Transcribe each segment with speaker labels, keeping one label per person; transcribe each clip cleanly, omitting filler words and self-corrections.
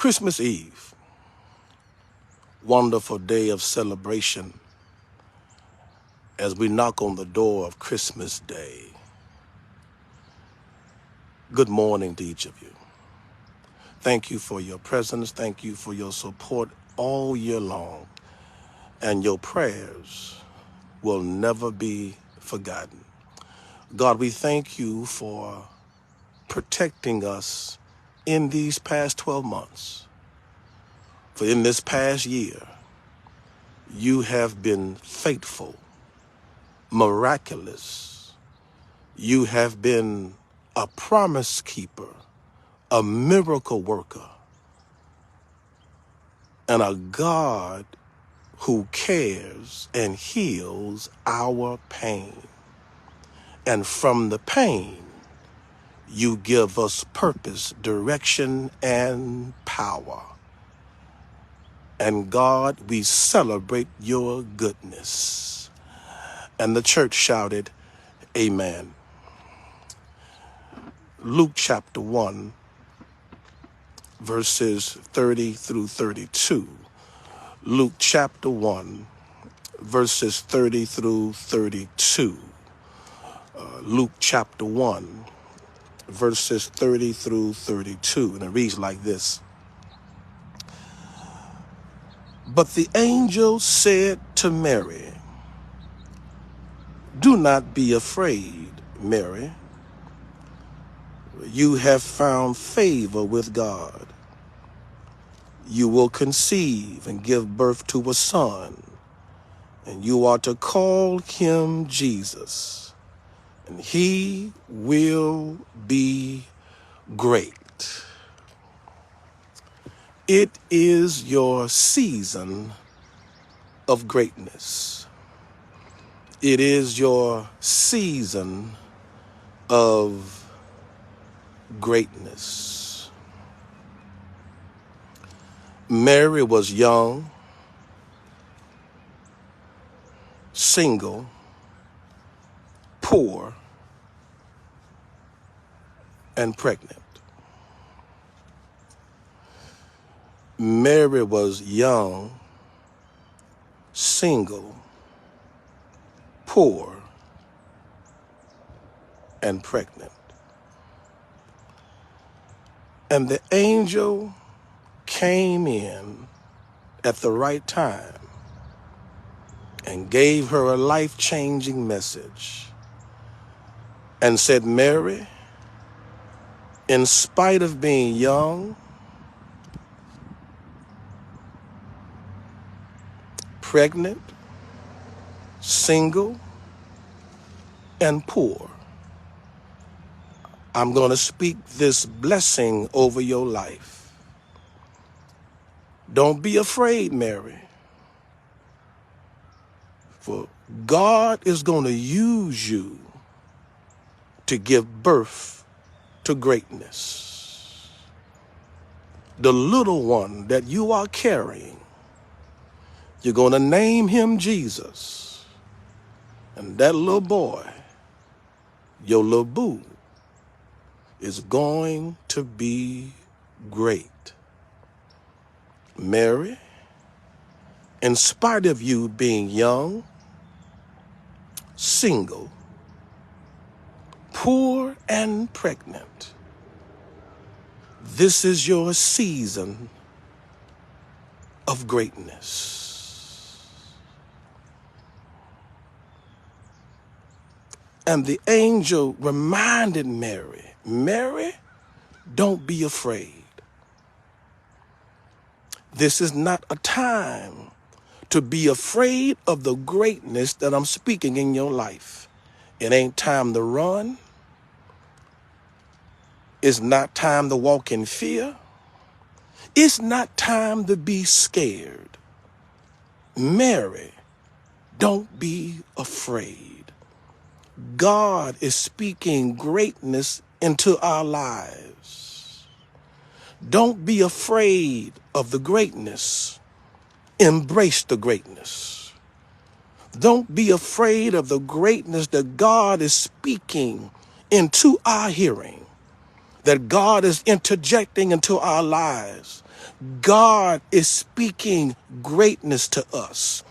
Speaker 1: Christmas Eve, wonderful day of celebration as we knock on the door of Christmas Day. Good morning to each of you. Thank you for your presence. Thank you for your support all year long. And your prayers will never be forgotten. God, we thank you for protecting us in these past 12 months. For in this past year, you have been faithful, miraculous. You have been a promise keeper, a miracle worker, and a God who cares and heals our pain. And from the pain, you give us purpose, direction, and power. And God, we celebrate your goodness. And the church shouted, Amen. Luke chapter 1, verses 30 through 32. Luke chapter 1, verses 30 through 32. Luke chapter 1, verses 30 through 32. And it reads like this. But the angel said to Mary, "Do not be afraid, Mary. You have found favor with God. You will conceive and give birth to a son, and you are to call him Jesus, and he will be great." It is your season of greatness. It is your season of greatness. Mary was young, single, poor, and pregnant. Mary was young, single, poor, and pregnant. And the angel came in at the right time and gave her a life-changing message and said, Mary, in spite of being young, pregnant, single, and poor, I'm going to speak this blessing over your life. Don't be afraid, Mary, for God is going to use you to give birth to greatness. The little one that you are carrying, you're going to name him Jesus. And that little boy, your little boo, is going to be great. Mary, in spite of you being young, single, poor, and pregnant, this is your season of greatness. And the angel reminded Mary, Mary, don't be afraid. This is not a time to be afraid of the greatness that I'm speaking in your life. It ain't time to run. It's not time to walk in fear. It's not time to be scared. Mary, don't be afraid. God is speaking greatness into our lives. Don't be afraid of the greatness. Embrace the greatness. Don't be afraid of the greatness that God is speaking into our hearing. that God is interjecting into our lives. God is speaking greatness to us.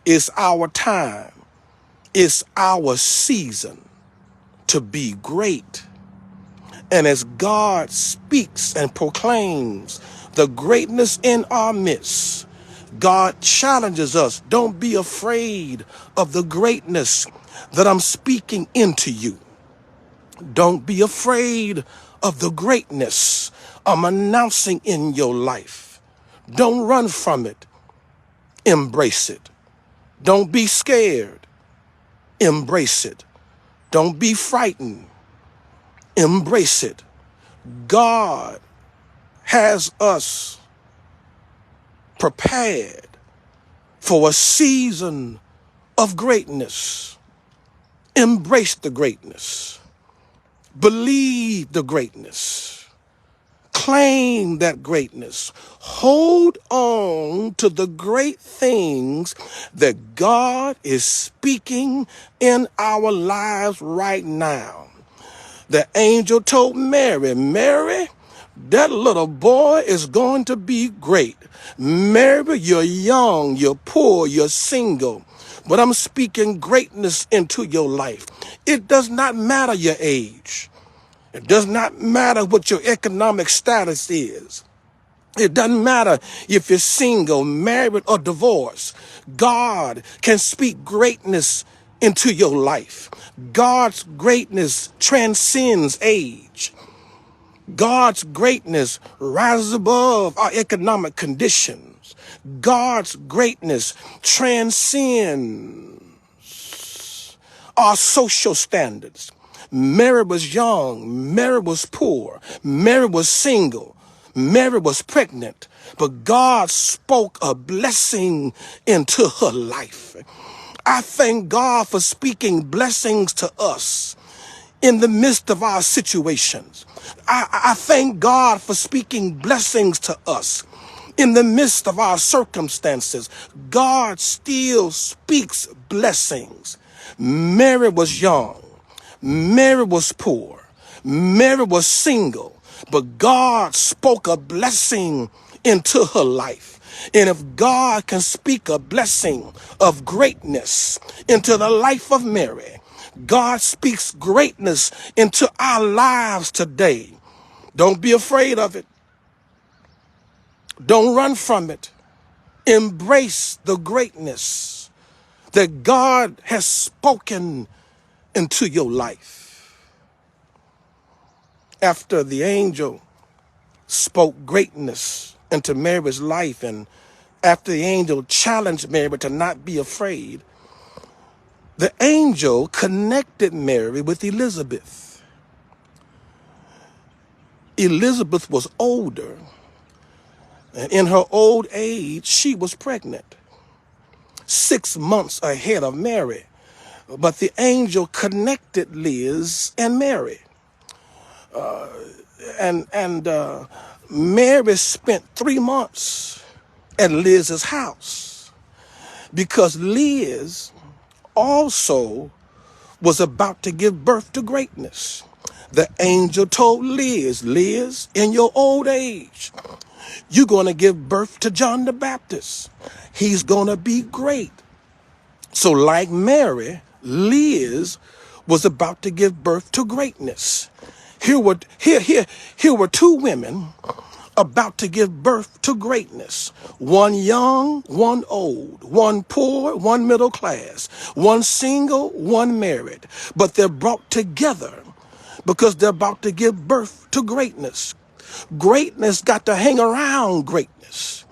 Speaker 1: It's our time. It's our season to be great. And as God speaks and proclaims the greatness in our midst, God challenges us. Don't be afraid of the greatness that I'm speaking into you. Don't be afraid of the greatness I'm announcing in your life. Don't run from it. Embrace it. Don't be scared. Embrace it. Don't be frightened. Embrace it. God has us prepared for a season of greatness. Embrace the greatness. Believe the greatness. Claim that greatness. Hold on to the great things that God is speaking in our lives right now. The angel told Mary, Mary, that little boy is going to be great. Mary, you're young, you're poor, you're single, but I'm speaking greatness into your life. It does not matter your age. It does not matter what your economic status is. It doesn't matter if you're single, married, or divorced. God can speak greatness into your life. God's greatness transcends age. God's greatness rises above our economic conditions. God's greatness transcends our social standards. Mary was young, Mary was poor, Mary was single, Mary was pregnant, but God spoke a blessing into her life. I thank God for speaking blessings to us in the midst of our situations. I thank God for speaking blessings to us in the midst of our circumstances. God still speaks blessings. Mary was young. Mary was poor. Mary was single. But God spoke a blessing into her life. And if God can speak a blessing of greatness into the life of Mary, God speaks greatness into our lives today. Don't be afraid of it. Don't run from it. Embrace the greatness that God has spoken into your life. After the angel spoke greatness into Mary's life, and after the angel challenged Mary to not be afraid, the angel connected Mary with Elizabeth. Elizabeth was older, and in her old age, she was pregnant, 6 months ahead of Mary. But the angel connected Liz and Mary. And Mary spent 3 months at Liz's house because Liz also was about to give birth to greatness. The angel told Liz, Liz, in your old age, you're going to give birth to John the Baptist. He's going to be great. So like Mary, Liz was about to give birth to greatness. Here were two women about to give birth to greatness. One young, one old, one poor, one middle class, one single, one married. But they're brought together because they're about to give birth to greatness. Greatness got to hang around greatness.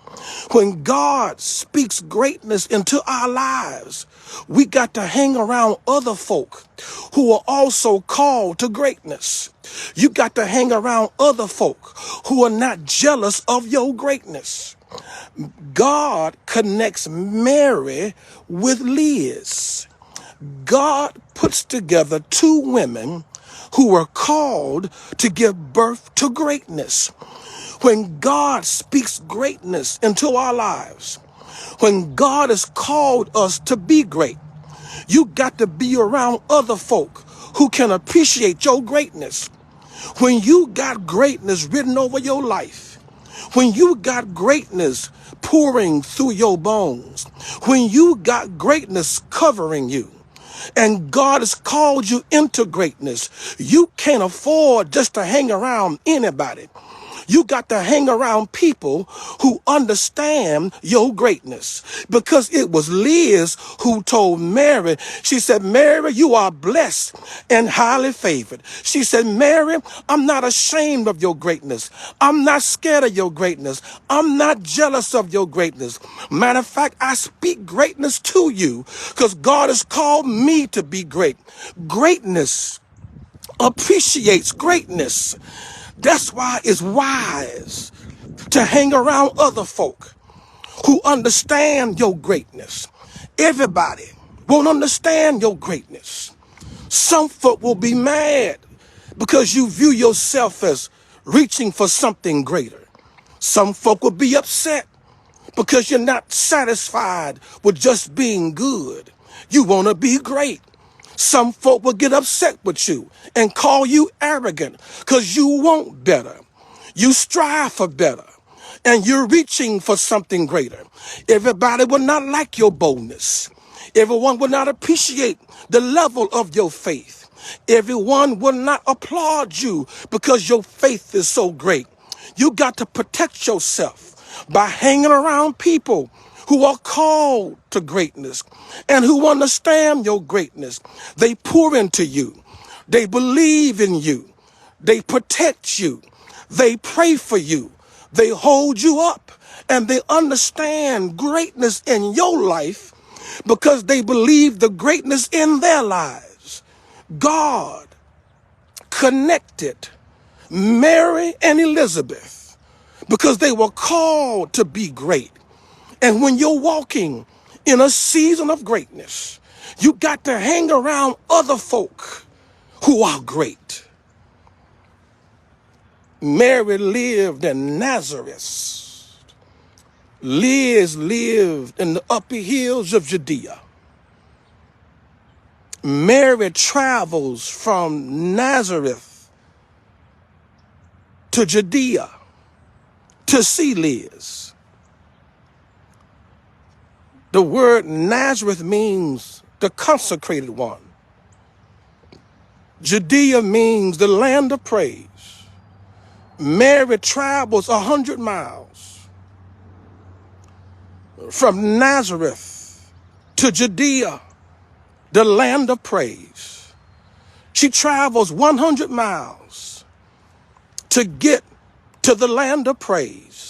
Speaker 1: When God speaks greatness into our lives, we got to hang around other folk who are also called to greatness. You got to hang around other folk who are not jealous of your greatness. God connects Mary with Liz. God puts together two women who were called to give birth to greatness. When God speaks greatness into our lives, when God has called us to be great, you got to be around other folk who can appreciate your greatness. When you got greatness written over your life, when you got greatness pouring through your bones, when you got greatness covering you, and God has called you into greatness, you can't afford just to hang around anybody. You got to hang around people who understand your greatness. Because it was Liz who told Mary, she said, Mary, you are blessed and highly favored. She said, Mary, I'm not ashamed of your greatness. I'm not scared of your greatness. I'm not jealous of your greatness. Matter of fact, I speak greatness to you because God has called me to be great. Greatness appreciates greatness. That's why it's wise to hang around other folk who understand your greatness. Everybody won't understand your greatness. Some folk will be mad because you view yourself as reaching for something greater. Some folk will be upset because you're not satisfied with just being good. You want to be great. Some folk will get upset with you and call you arrogant because you want better. You strive for better and you're reaching for something greater. Everybody will not like your boldness. Everyone will not appreciate the level of your faith. Everyone will not applaud you because your faith is so great. You got to protect yourself by hanging around people who are called to greatness and who understand your greatness. They pour into you. They believe in you. They protect you. They pray for you. They hold you up and they understand greatness in your life because they believe the greatness in their lives. God connected Mary and Elizabeth because they were called to be great. And when you're walking in a season of greatness, you got to hang around other folk who are great. Mary lived in Nazareth. Liz lived in the upper hills of Judea. Mary travels from Nazareth to Judea to see Liz. The word Nazareth means the consecrated one. Judea means the land of praise. Mary travels 100 miles from Nazareth to Judea, the land of praise. She travels 100 miles to get to the land of praise.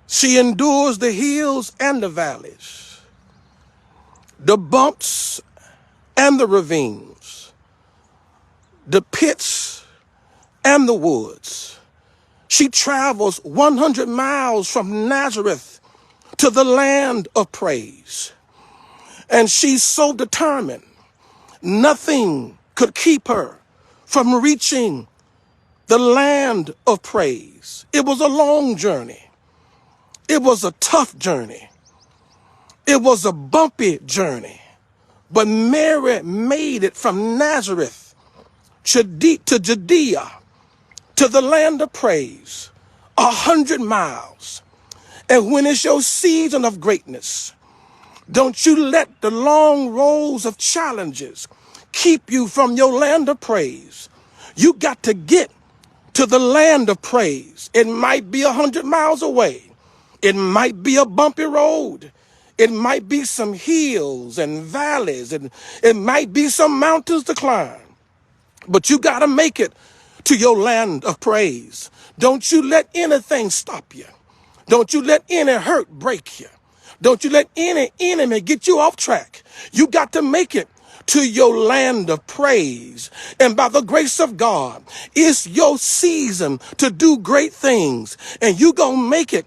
Speaker 1: She endures the hills and the valleys, the bumps and the ravines, the pits and the woods. She travels 100 miles from Nazareth to the land of praise. And she's so determined, nothing could keep her from reaching the land of praise. It was a long journey. It was a tough journey. It was a bumpy journey. But Mary made it from Nazareth to Judea, to the land of praise, 100 miles. And when it's your season of greatness, don't you let the long rows of challenges keep you from your land of praise. You got to get to the land of praise. It might be 100 miles away. It might be a bumpy road. It might be some hills and valleys, and it might be some mountains to climb. But you got to make it to your land of praise. Don't you let anything stop you. Don't you let any hurt break you. Don't you let any enemy get you off track. You got to make it to your land of praise. And by the grace of God, it's your season to do great things. And you gonna make it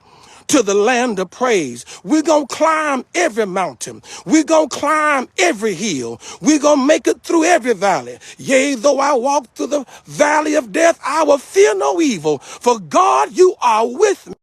Speaker 1: to the land of praise. We're going to climb every mountain. We're going to climb every hill. We're going to make it through every valley. Yea, though I walk through the valley of death, I will fear no evil. For God, you are with me.